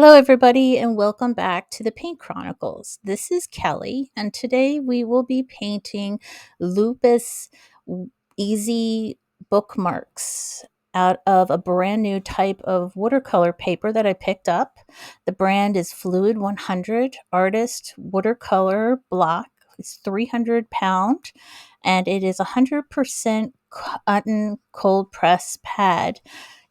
Hello, everybody, and welcome back to the Paint Chronicles. This is Kelly, and today we will be painting Lupus Easy bookmarks out of a brand new type of watercolor paper that I picked up. The brand is Fluid 100 Artist Watercolor Block. It's 300 pound, and it is 100% cotton cold press pad.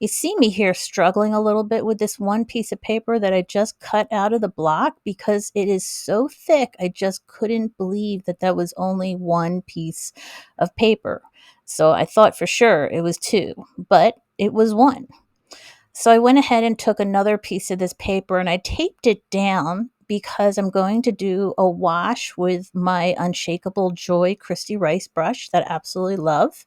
You see me here struggling a little bit with this one piece of paper that I just cut out of the block because it is so thick. I just couldn't believe that that was only one piece of paper. So I thought for sure it was two, but it was one. So I went ahead and took another piece of this paper and I taped it down because I'm going to do a wash with my Unshakeable Joy Kristy Rice brush that I absolutely love.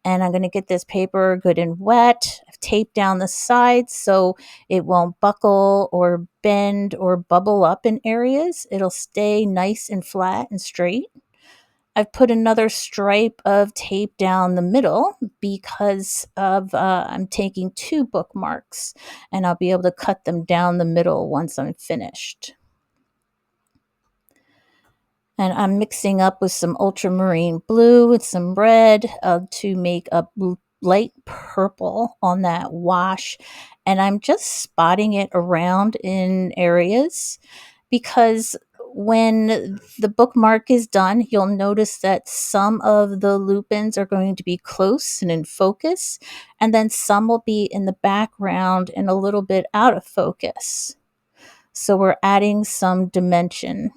And I'm going to get this paper good and wet. I've taped down the sides so it won't buckle or bend or bubble up in areas. It'll stay nice and flat and straight. I've put another stripe of tape down the middle because of I'm taking two bookmarks and I'll be able to cut them down the middle once I'm finished. And I'm mixing up with some ultramarine blue and some red to make a light purple on that wash. And I'm just spotting it around in areas because when the bookmark is done, you'll notice that some of the lupins are going to be close and in focus, and then some will be in the background and a little bit out of focus. So we're adding some dimension.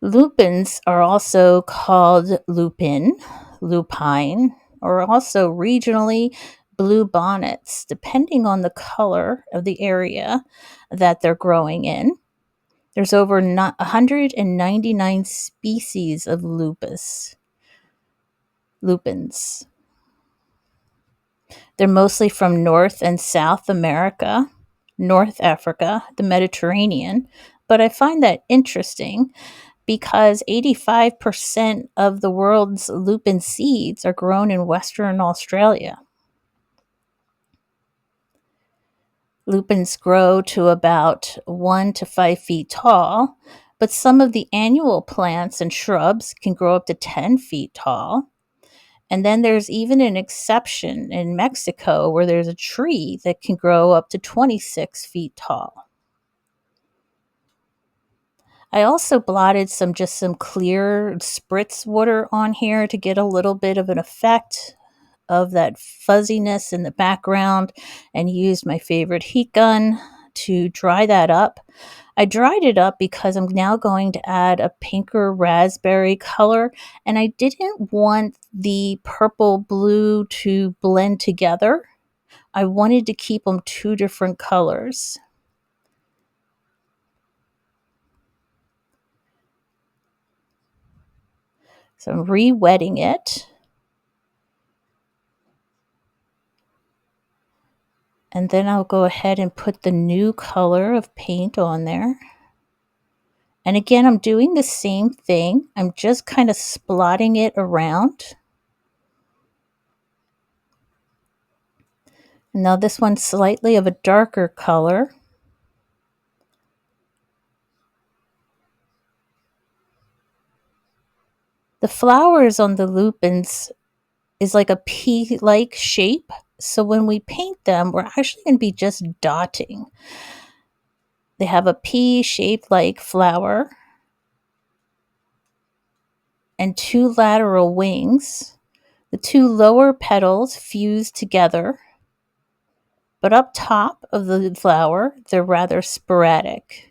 Lupins are also called lupin, lupine, or also regionally blue bonnets, depending on the color of the area that they're growing in. There's over 199 species of lupins. They're mostly from North and South America, North Africa, the Mediterranean, but I find that interesting because 85% of the world's lupin seeds are grown in Western Australia. Lupins grow to about 1 to 5 feet tall, but some of the annual plants and shrubs can grow up to 10 feet tall. And then there's even an exception in Mexico where there's a tree that can grow up to 26 feet tall. I also blotted some clear spritz water on here to get a little bit of an effect of that fuzziness in the background and used my favorite heat gun to dry that up. I dried it up because I'm now going to add a pinker raspberry color, and I didn't want the purple blue to blend together. I wanted to keep them two different colors. So I'm re-wetting it. And then I'll go ahead and put the new color of paint on there. And again, I'm doing the same thing. I'm just kind of splotting it around. Now this one's slightly of a darker color. The flowers on the lupins is like a pea-like shape. So when we paint them, we're actually going to be just dotting. They have a pea-shaped like flower and two lateral wings. The two lower petals fuse together, but up top of the flower, they're rather sporadic.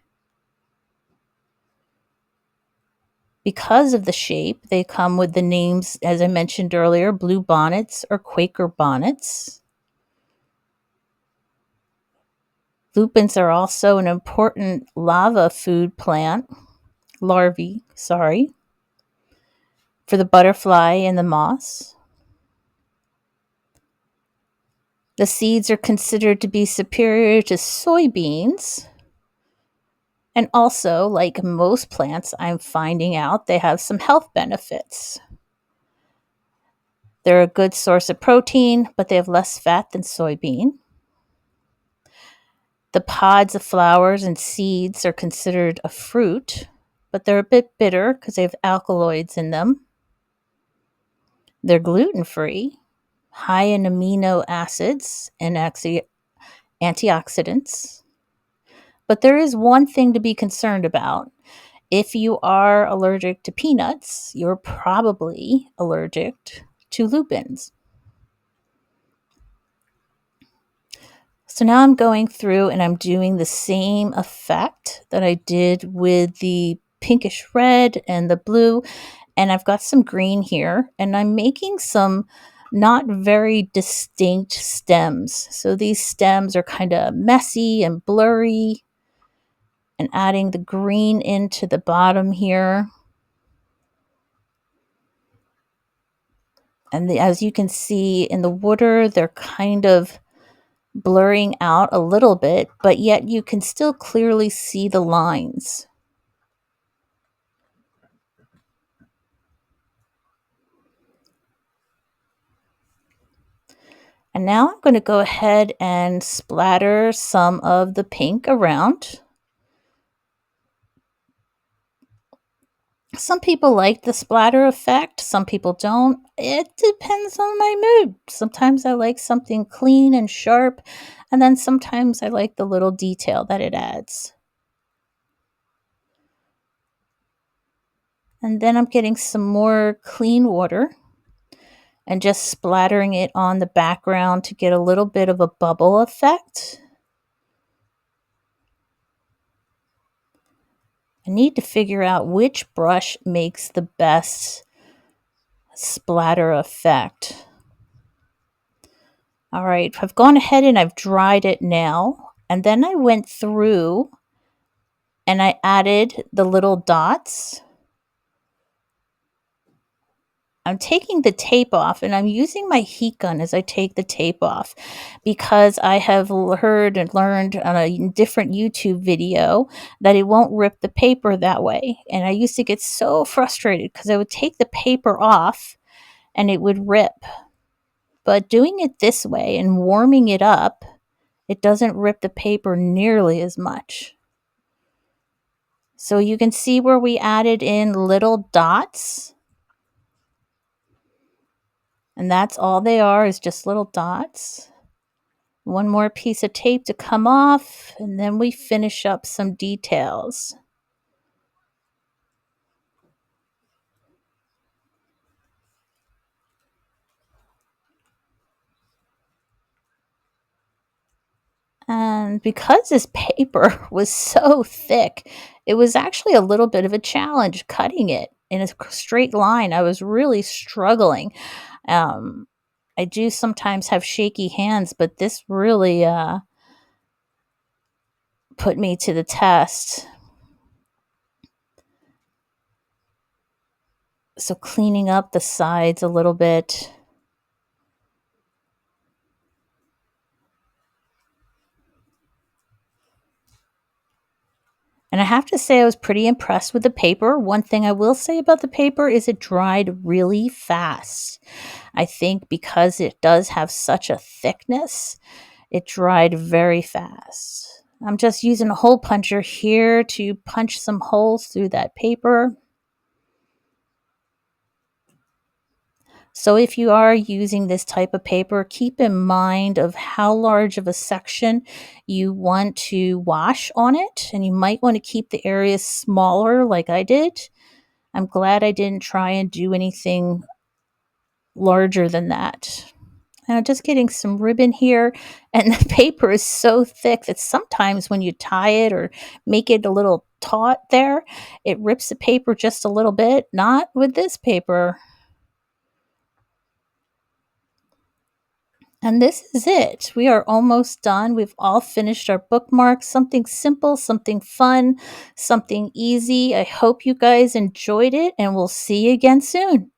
Because of the shape, they come with the names, as I mentioned earlier, blue bonnets or Quaker bonnets. Lupins are also an important larvae for the butterfly and the moss. The seeds are considered to be superior to soybeans. And also, like most plants, I'm finding out they have some health benefits. They're a good source of protein, but they have less fat than soybean. The pods of flowers and seeds are considered a fruit, but they're a bit bitter because they have alkaloids in them. They're gluten-free, high in amino acids and antioxidants. But there is one thing to be concerned about. If you are allergic to peanuts, you're probably allergic to lupins. So now I'm going through and I'm doing the same effect that I did with the pinkish red and the blue. And I've got some green here, and I'm making some not very distinct stems. So these stems are kind of messy and blurry, and adding the green into the bottom here. And as you can see in the water, they're kind of blurring out a little bit, but yet you can still clearly see the lines. And now I'm going to go ahead and splatter some of the pink around. Some people like the splatter effect, some people don't. It depends on my mood. Sometimes I like something clean and sharp, and then sometimes I like the little detail that it adds. And then I'm getting some more clean water and just splattering it on the background to get a little bit of a bubble effect. I need to figure out which brush makes the best splatter effect. All right, I've gone ahead and I've dried it now. And then I went through and I added the little dots. I'm taking the tape off, and I'm using my heat gun as I take the tape off because I have heard and learned on a different YouTube video that it won't rip the paper that way. And I used to get so frustrated because I would take the paper off and it would rip. But doing it this way and warming it up, it doesn't rip the paper nearly as much. So you can see where we added in little dots. And that's all they are, is just little dots. One more piece of tape to come off, and then we finish up some details. And because this paper was so thick, it was actually a little bit of a challenge cutting it in a straight line. I was really struggling. I do sometimes have shaky hands, but this really put me to the test. So cleaning up the sides a little bit. And I have to say I was pretty impressed with the paper. One thing I will say about the paper is it dried really fast. I think because it does have such a thickness, it dried very fast. I'm just using a hole puncher here to punch some holes through that paper. So if you are using this type of paper, keep in mind of how large of a section you want to wash on it, and you might want to keep the areas smaller like I did. I'm glad I didn't try and do anything larger than that. And I'm just getting some ribbon here, and the paper is so thick that sometimes when you tie it or make it a little taut there, it rips the paper just a little bit. Not with this paper. And this is it. We are almost done. We've all finished our bookmarks. Something simple, something fun, something easy. I hope you guys enjoyed it, and we'll see you again soon.